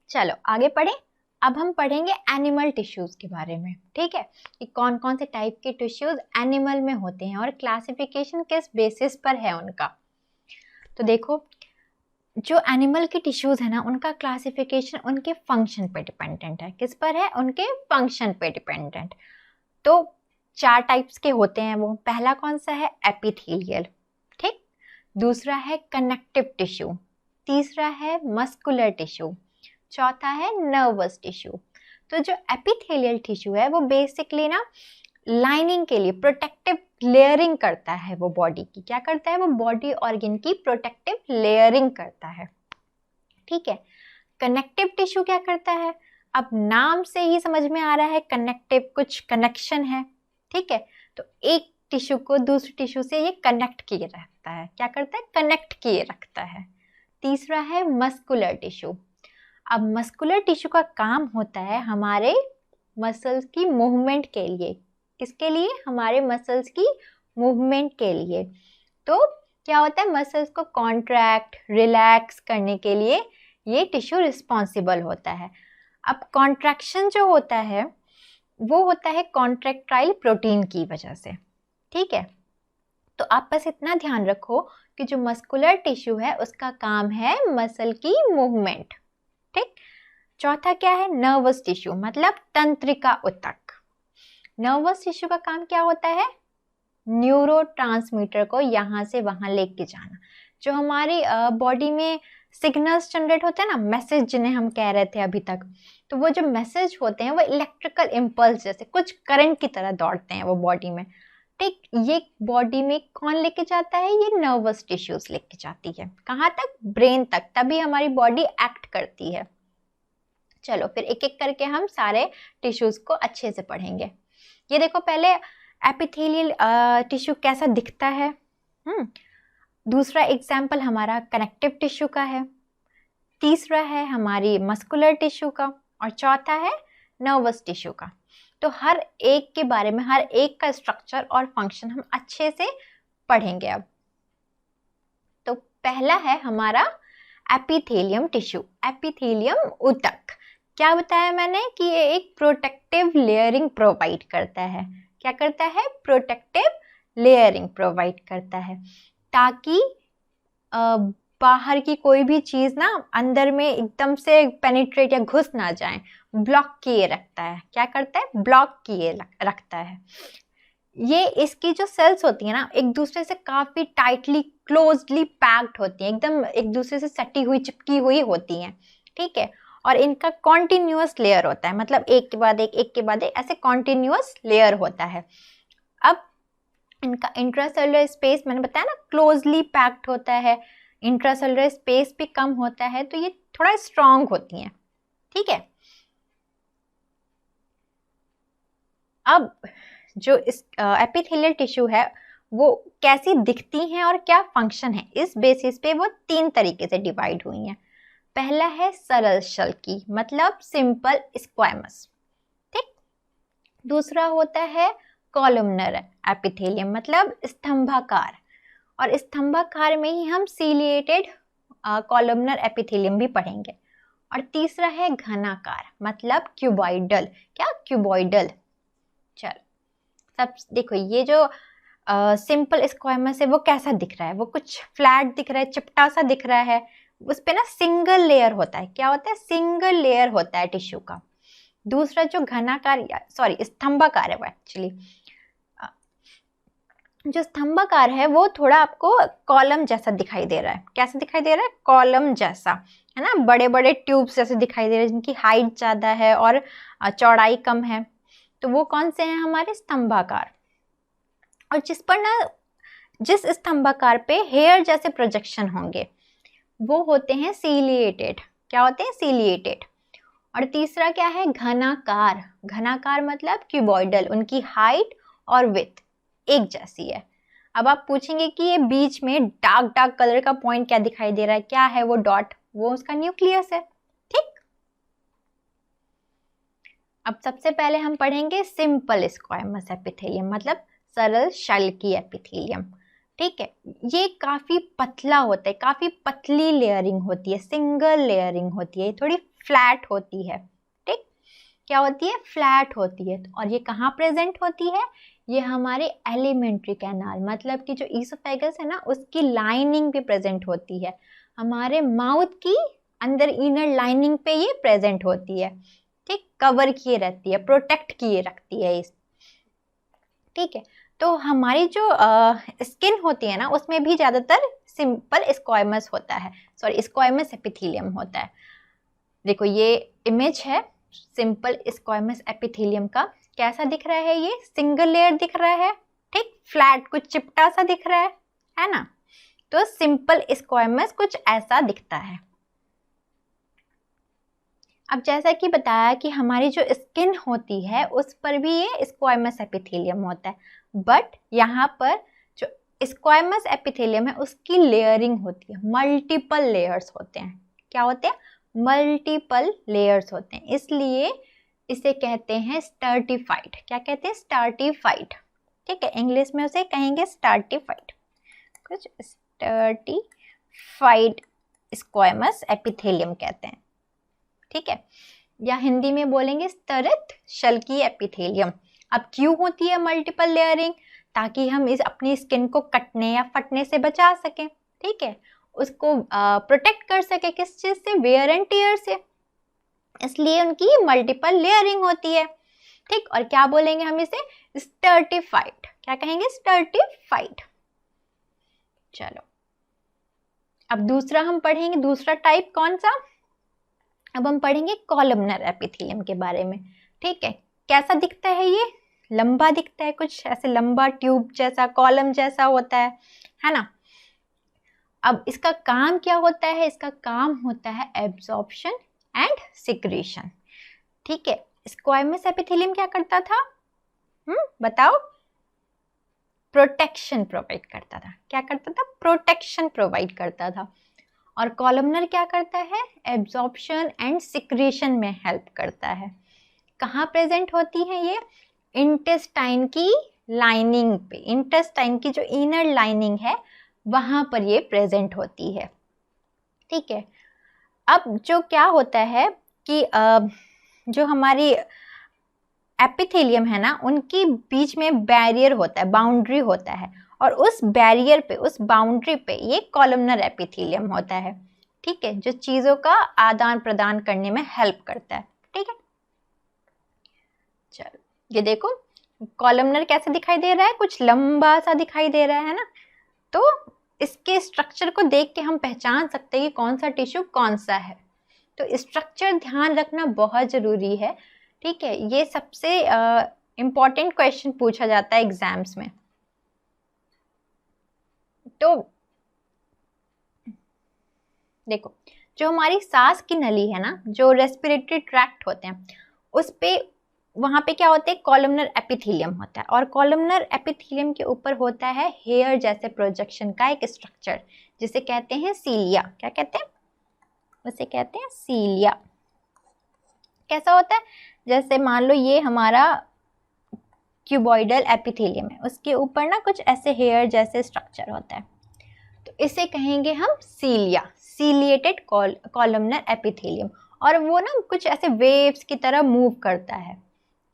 चलो आगे पढ़े। अब हम पढ़ेंगे एनिमल टिश्यूज के बारे में, ठीक है, कि कौन कौन से टाइप के टिश्यूज एनिमल में होते हैं और क्लासिफिकेशन किस बेसिस पर है उनका। तो देखो, जो एनिमल के टिश्यूज है ना, उनका क्लासिफिकेशन उनके फंक्शन पे डिपेंडेंट है। किस पर है? उनके फंक्शन पे डिपेंडेंट। तो 4 टाइप्स के होते हैं वो। पहला कौन सा है? एपिथेलियल, ठीक। दूसरा है कनेक्टिव टिश्यू, तीसरा है मस्कुलर टिश्यू, चौथा है नर्वस टिश्यू। तो जो एपिथेलियल टिश्यू है वो बेसिकली ना लाइनिंग के लिए प्रोटेक्टिव लेयरिंग करता है। वो बॉडी की क्या करता है? वो बॉडी ऑर्गन की प्रोटेक्टिव लेयरिंग करता है, ठीक है। कनेक्टिव टिश्यू क्या करता है? अब नाम से ही समझ में आ रहा है, कनेक्टिव कुछ कनेक्शन है, ठीक है। तो एक टिश्यू को दूसरे टिश्यू से ये कनेक्ट किए रखता है। क्या करता है? कनेक्ट किए रखता है। तीसरा है मस्कुलर टिश्यू। अब मस्कुलर टिश्यू का काम होता है हमारे मसल्स की मूवमेंट के लिए। किसके लिए? हमारे मसल्स की मूवमेंट के लिए। तो क्या होता है? मसल्स को कॉन्ट्रैक्ट रिलैक्स करने के लिए ये टिश्यू रिस्पॉन्सिबल होता है। अब कॉन्ट्रैक्शन जो होता है वो होता है कॉन्ट्रैक्टाइल प्रोटीन की वजह से, ठीक है। तो आप बस इतना ध्यान रखो कि जो मस्कुलर टिश्यू है उसका काम है मसल की मूवमेंट, ठीक। चौथा क्या है? नर्वस टिश्यू, मतलब तंत्रिका ऊतक। नर्वस टिश्यू का काम क्या होता है? न्यूरोट्रांसमीटर को यहाँ से वहाँ लेके जाना। जो हमारी बॉडी में सिग्नल्स जनरेट होते हैं ना, मैसेज जिन्हें हम कह रहे थे अभी तक, तो वो जो मैसेज होते हैं वो इलेक्ट्रिकल इम्पल्स जैसे कुछ करंट की तरह दौड़ते हैं वो बॉडी में, ठीक। ये बॉडी में कौन लेके जाता है? ये नर्वस टिश्यूज लेके जाती है। कहाँ तक? ब्रेन तक। तभी हमारी बॉडी एक्ट करती है। चलो फिर एक एक करके हम सारे टिश्यूज को अच्छे से पढ़ेंगे। ये देखो, पहले एपिथेलियल टिश्यू कैसा दिखता है। दूसरा एग्जाम्पल हमारा कनेक्टिव टिश्यू का है, तीसरा है हमारी मस्कुलर टिश्यू का, और चौथा है नर्वस टिश्यू का। तो हर एक के बारे में, हर एक का स्ट्रक्चर और फंक्शन हम अच्छे से पढ़ेंगे अब। तो पहला है हमारा एपिथेलियम टिश्यू, एपिथेलियम ऊतक। क्या बताया मैंने कि ये एक प्रोटेक्टिव लेयरिंग प्रोवाइड करता है। क्या करता है? प्रोटेक्टिव लेयरिंग प्रोवाइड करता है, ताकि बाहर की कोई भी चीज ना अंदर में एकदम से पेनिट्रेट या घुस ना जाए। ब्लॉक किए रखता है। क्या करता है? ब्लॉक किए रखता है। ये इसकी जो सेल्स होती है ना, एक दूसरे से काफी टाइटली क्लोजली पैक्ड होती हैं, एकदम एक दूसरे से सटी हुई चिपकी हुई होती हैं, ठीक है। और इनका कॉन्टिन्यूअस लेयर होता है, मतलब एक के बाद एक के बाद एक, ऐसे कॉन्टिन्यूअस लेयर होता है। अब इनका इंट्रासेलुलर स्पेस मैंने बताया ना क्लोजली पैक्ड होता है, इंट्रासेलुलर स्पेस भी कम होता है, तो ये थोड़ा स्ट्रांग होती हैं, ठीक है। अब जो इस एपिथेलियल टिश्यू है वो कैसी दिखती हैं और क्या फंक्शन है, इस बेसिस पे वो 3 तरीके से डिवाइड हुई हैं। पहला है सरल शल्की, मतलब सिंपल स्क्वैमस, ठीक। दूसरा होता है कॉलमनर एपिथेलियम, मतलब स्तंभाकार, और स्तंभाकार में ही हम सीलिएटेड कॉलमनर एपिथेलियम भी पढ़ेंगे। और तीसरा है घनाकार, मतलब क्यूबॉइडल। क्या? क्यूबॉइडल। चलो सब देखो, ये जो सिंपल स्क्वायमस है वो कैसा दिख रहा है? वो कुछ फ्लैट दिख रहा है, चिपटा सा दिख रहा है। उस पे ना सिंगल लेयर होता है। क्या होता है? सिंगल लेयर होता है टिश्यू का। दूसरा जो घनाकार, सॉरी स्तंभाकार है, वो एक्चुअली जो स्तंभाकार है वो थोड़ा आपको कॉलम जैसा दिखाई दे रहा है। कैसा दिखाई दे रहा है? कॉलम जैसा, है ना। बड़े बड़े ट्यूब्स जैसे दिखाई दे रहे हैं, जिनकी हाइट ज्यादा है और चौड़ाई कम है। तो वो कौन से हैं? हमारे स्तंभाकार। और जिस स्तंभाकार पे हेयर जैसे प्रोजेक्शन होंगे वो होते हैं सीलिएटेड। क्या होते हैं? सीलिएटेड। और तीसरा क्या है? घनाकार। घनाकार मतलब क्यूबॉइडल, उनकी हाइट और विड्थ एक जैसी है। अब आप पूछेंगे कि ये बीच में डार्क डार्क कलर का पॉइंट क्या दिखाई दे रहा है, क्या है वो डॉट? वो उसका न्यूक्लियस है, ठीक। अब सबसे पहले हम पढ़ेंगे सिंपल स्क्वायमस एपिथेलियम, मतलब सरल शल्की एपिथेलियम। ठीक है, ये काफी पतला होता है, काफी पतली लेयरिंग होती है, सिंगल लेयरिंग होती है, थोड़ी फ्लैट होती है। ठीक, क्या होती है? फ्लैट होती है। और ये कहाँ प्रेजेंट होती है? ये हमारे एलिमेंट्री कैनाल, मतलब कि जो ईसोफेगस है ना, उसकी लाइनिंग पे प्रेजेंट होती है, हमारे माउथ की अंदर इनर लाइनिंग पे ये प्रेजेंट होती है। ठीक, कवर किए रहती है, प्रोटेक्ट किए रखती है इस। ठीक है, तो हमारी जो स्किन होती है ना, उसमें भी ज़्यादातर सिंपल स्क्वायमस होता है, सॉरी स्क्वायमस एपिथेलियम होता है। देखो ये इमेज है सिंपल स्क्वायमस एपिथेलियम का। कैसा दिख रहा है? ये सिंगल लेयर दिख रहा है, ठीक, फ्लैट, कुछ चिपटा सा दिख रहा है ना? तो सिंपल स्क्वायमस कुछ ऐसा दिखता है। अब जैसा कि बताया कि हमारी जो स्किन होती है उस पर भी ये स्क्वायमस एपिथेलियम होता है, बट यहाँ पर जो स्क्वायमस एपिथेलियम है उसकी लेयरिंग होती है, मल्टीपल लेयर्स होते हैं। क्या होते हैं? मल्टीपल लेयर्स होते हैं, इसलिए इसे कहते हैं स्टर्टिफाइड। क्या कहते हैं? स्टर्टिफाइड। ठीक है, इंग्लिश में उसे कहेंगे स्टर्टिफाइड, कुछ स्टर्टिफाइड स्क्वायमस एपिथेलियम कहते हैं। ठीक है, या हिंदी में बोलेंगे स्तरित शल्कीय एपिथेलियम। अब क्यों होती है मल्टीपल लेयरिंग? ताकि हम इस अपनी स्किन को कटने या फटने से बचा सकें। ठीक है, उसको प्रोटेक्ट कर सके, किस चीज से? वेयर एंड टियर से, इसलिए उनकी मल्टीपल लेयरिंग होती है। ठीक, और क्या बोलेंगे हम इसे? स्टर्टिफाइड। क्या कहेंगे? स्टर्टिफाइड। चलो, अब दूसरा हम पढ़ेंगे, दूसरा टाइप कौन सा? अब हम पढ़ेंगे कॉलमनर एपिथेलियम के बारे में। ठीक है, कैसा दिखता है ये? लंबा दिखता है, कुछ ऐसे लंबा ट्यूब जैसा, कॉलम जैसा होता है ना? अब इसका काम क्या होता है? इसका काम होता है एब्जॉर्प्शन एंड सिक्रीशन। ठीक है, स्क्वायमस एपिथेलियम क्या करता था? बताओ। प्रोटेक्शन प्रोवाइड करता था। क्या करता था? प्रोटेक्शन प्रोवाइड करता था। और कॉलमनर क्या करता है? एब्जॉर्प्शन एंड सिक्रीशन में हेल्प करता है। कहाँ प्रेजेंट होती है ये? इंटेस्टाइन की लाइनिंग पे, इंटेस्टाइन की जो इनर लाइनिंग है वहां पर ये प्रेजेंट होती है। ठीक है, अब जो क्या होता है कि जो हमारी एपिथेलियम है ना, उनकी बीच में बैरियर होता है, बाउंड्री होता है, और उस बैरियर पे, उस बाउंड्री पे ये कॉलमनर एपिथेलियम होता है। ठीक है, जो चीजों का आदान प्रदान करने में हेल्प करता है। ठीक है, चलो ये देखो कॉलमनर कैसे दिखाई दे रहा है? कुछ लंबा सा दिखाई दे रहा है ना? तो इसके स्ट्रक्चर को देख के हम पहचान सकते हैं कि कौन सा टिश्यू कौन सा है। तो स्ट्रक्चर ध्यान रखना बहुत जरूरी है। ठीक है, ये सबसे इम्पॉर्टेंट क्वेश्चन पूछा जाता है एग्जाम्स में। तो देखो, जो हमारी सांस की नली है ना, जो रेस्पिरेटरी ट्रैक्ट होते हैं, उस पे वहां पे क्या होते हैं? कॉलमनर एपिथेलियम होता है, और कॉलमनर एपिथेलियम के ऊपर होता है हेयर जैसे प्रोजेक्शन का एक स्ट्रक्चर, जिसे कहते हैं सीलिया। क्या कहते हैं? उसे कहते हैं सीलिया। कैसा होता है? जैसे मान लो ये हमारा क्यूबॉइडल एपिथेलियम है, उसके ऊपर ना कुछ ऐसे हेयर जैसे स्ट्रक्चर होता है, तो इसे कहेंगे हम सीलिया, सीलिएटेड कॉलमनर एपिथेलियम। और वो ना कुछ ऐसे वेव्स की तरह मूव करता है।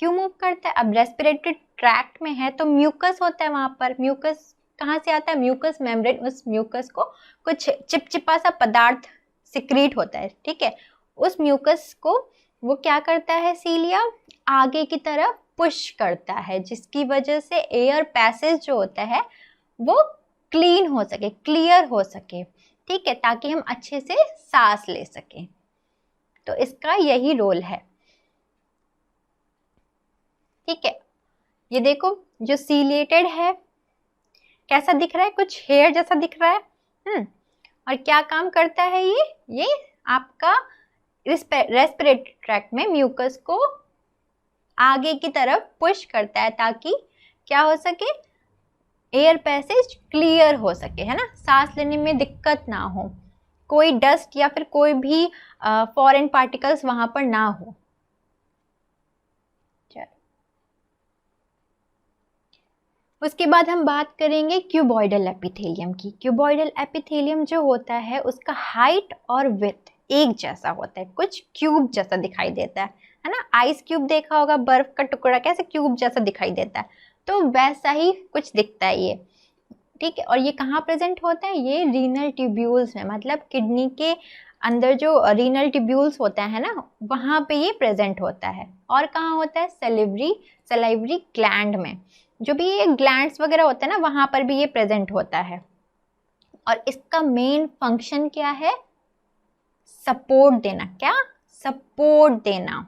क्यों मूव करता है? अब रेस्पिरेटरी ट्रैक्ट में है तो म्यूकस होता है वहां पर। म्यूकस कहाँ से आता है? म्यूकस मेम्ब्रेन, उस म्यूकस को कुछ चिपचिपा सा पदार्थ सिक्रीट होता है। ठीक है, उस म्यूकस को वो क्या करता है? सीलिया आगे की तरफ पुश करता है, जिसकी वजह से एयर पैसेज जो होता है वो क्लीन हो सके, क्लियर हो सके। ठीक है, ताकि हम अच्छे से सांस ले सकें। तो इसका यही रोल है। ठीक है, ये देखो जो सीलिएटेड है कैसा दिख रहा है? कुछ हेयर जैसा दिख रहा है। और क्या काम करता है ये आपका रेस्पिरेटरी ट्रैक्ट में म्यूकस को आगे की तरफ पुश करता है, ताकि क्या हो सके? एयर पैसेज क्लियर हो सके, है ना? सांस लेने में दिक्कत ना हो, कोई डस्ट या फिर कोई भी फॉरेन पार्टिकल्स वहां पर ना हो। उसके बाद हम बात करेंगे क्यूबॉइडल एपिथेलियम की। क्यूबॉइडल एपिथेलियम जो होता है उसका हाइट और विड्थ एक जैसा होता है, कुछ क्यूब जैसा दिखाई देता है ना। आइस क्यूब देखा होगा, बर्फ का टुकड़ा कैसे क्यूब जैसा दिखाई देता है, तो वैसा ही कुछ दिखता है ये, ठीक है। और ये कहाँ प्रेजेंट होता है, ये रीनल ट्यूब्यूल्स में, मतलब किडनी के अंदर जो रीनल ट्यूब्यूल्स होता है ना, वहाँ पे ये प्रेजेंट होता है। और कहाँ होता है, सलाइवरी ग्लैंड में, जो भी ये ग्लैंड्स वगैरह होते हैं ना, वहाँ पर भी ये प्रेजेंट होता है। और इसका मेन फंक्शन क्या है, सपोर्ट देना। क्या, सपोर्ट देना,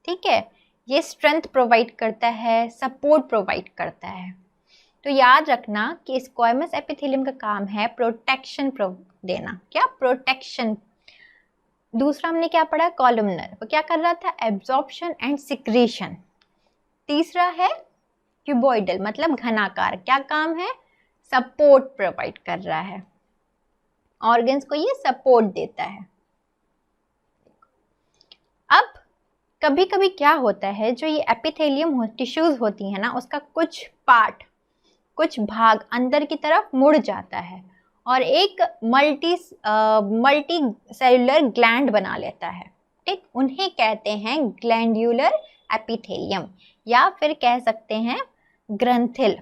ठीक है। ये स्ट्रेंथ प्रोवाइड करता है, सपोर्ट प्रोवाइड करता है। तो याद रखना कि स्क्वैमस एपिथेलियम का काम है प्रोटेक्शन देना। क्या, प्रोटेक्शन। दूसरा हमने क्या पढ़ा, कॉलमनर, वो क्या कर रहा था, एब्जॉर्प्शन एंड सिक्रीशन। तीसरा है क्यूबॉइडल, मतलब घनाकार, क्या काम है, सपोर्ट प्रोवाइड कर रहा है, ऑर्गन्स को ये सपोर्ट देता है। अब कभी कभी क्या होता है, जो ये एपिथेलियम टिश्यूज होती है ना, उसका कुछ पार्ट, कुछ भाग अंदर की तरफ मुड़ जाता है और एक मल्टी सेलुलर ग्लैंड बना लेता है, ठीक। उन्हें कहते हैं ग्लैंड्यूलर एपिथेलियम, या फिर कह सकते हैं ग्रंथिल,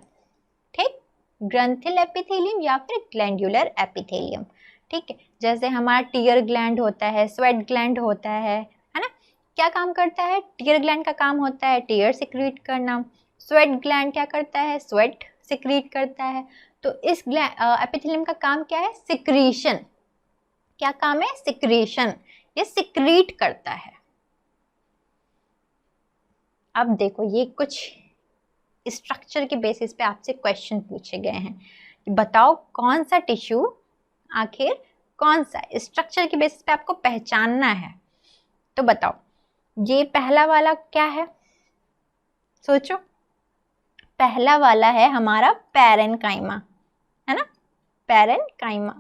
ठीक। ग्रंथिल एपिथेलियम या फिर ग्लैंड्यूलर एपिथेलियम, ठीक है। जैसे हमारा टीयर ग्लैंड होता है, स्वेट ग्लैंड होता है ना। क्या काम करता है, टीयर ग्लैंड का काम होता है टीयर सिक्रीट करना, स्वेट ग्लैंड क्या करता है, स्वेट सिक्रीट करता है। तो इस एपिथेलियम का काम क्या है, सिक्रीशन। क्या काम है, सिक्रीशन, ये सिक्रीट करता है। अब देखो, ये कुछ स्ट्रक्चर के बेसिस पे आपसे क्वेश्चन पूछे गए हैं कि बताओ कौन सा टिश्यू, आखिर कौन सा, स्ट्रक्चर के बेसिस पे आपको पहचानना है। तो बताओ, ये पहला वाला क्या है, सोचो। पहला वाला है हमारा पैरेन्काइमा, है ना, पैरेन्काइमा।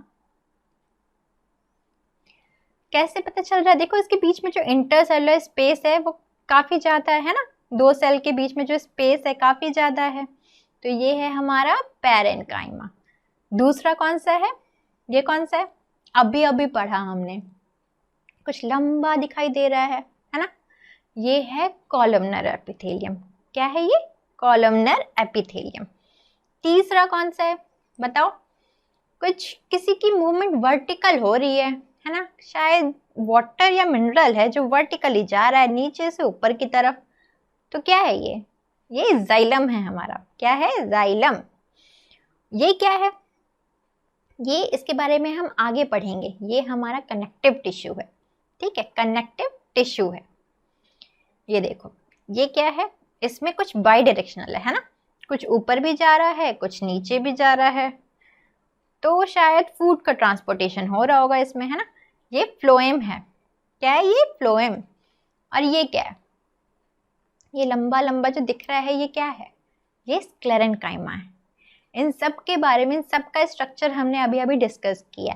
कैसे पता चल रहा है, देखो इसके बीच में जो इंटरसेलुलर स्पेस है वो काफी ज्यादा है ना, दो सेल के बीच में जो स्पेस है काफी ज्यादा है, तो ये है हमारा पैरेन्काइमा। दूसरा कौन सा है, ये कौन सा है, अभी अभी पढ़ा हमने, कुछ लंबा दिखाई दे रहा है ना, ये है कॉलमनर एपिथेलियम। क्या है ये, कॉलमनर एपिथेलियम। तीसरा कौन सा है बताओ, कुछ किसी की मूवमेंट वर्टिकल हो रही है ना, शायद वाटर या मिनरल है जो वर्टिकली जा रहा है नीचे से ऊपर की तरफ, तो क्या है ये जाइलम है हमारा। क्या है, जाइलम। ये क्या है, ये इसके बारे में हम आगे पढ़ेंगे, ये हमारा कनेक्टिव टिश्यू है, ठीक है, कनेक्टिव टिश्यू है। ये देखो, ये क्या है, इसमें कुछ बाई डायरेक्शनल है ना, कुछ ऊपर भी जा रहा है कुछ नीचे भी जा रहा है, तो शायद फूड का ट्रांसपोर्टेशन हो रहा होगा इसमें, है ना। ये फ्लोएम है। क्या है ये, फ्लोएम। और ये क्या है, ये लंबा लंबा जो दिख रहा है ये क्या है, ये स्क्लेरेन्काइमा है। इन सब के बारे में, इन सब का स्ट्रक्चर हमने अभी अभी डिस्कस किया।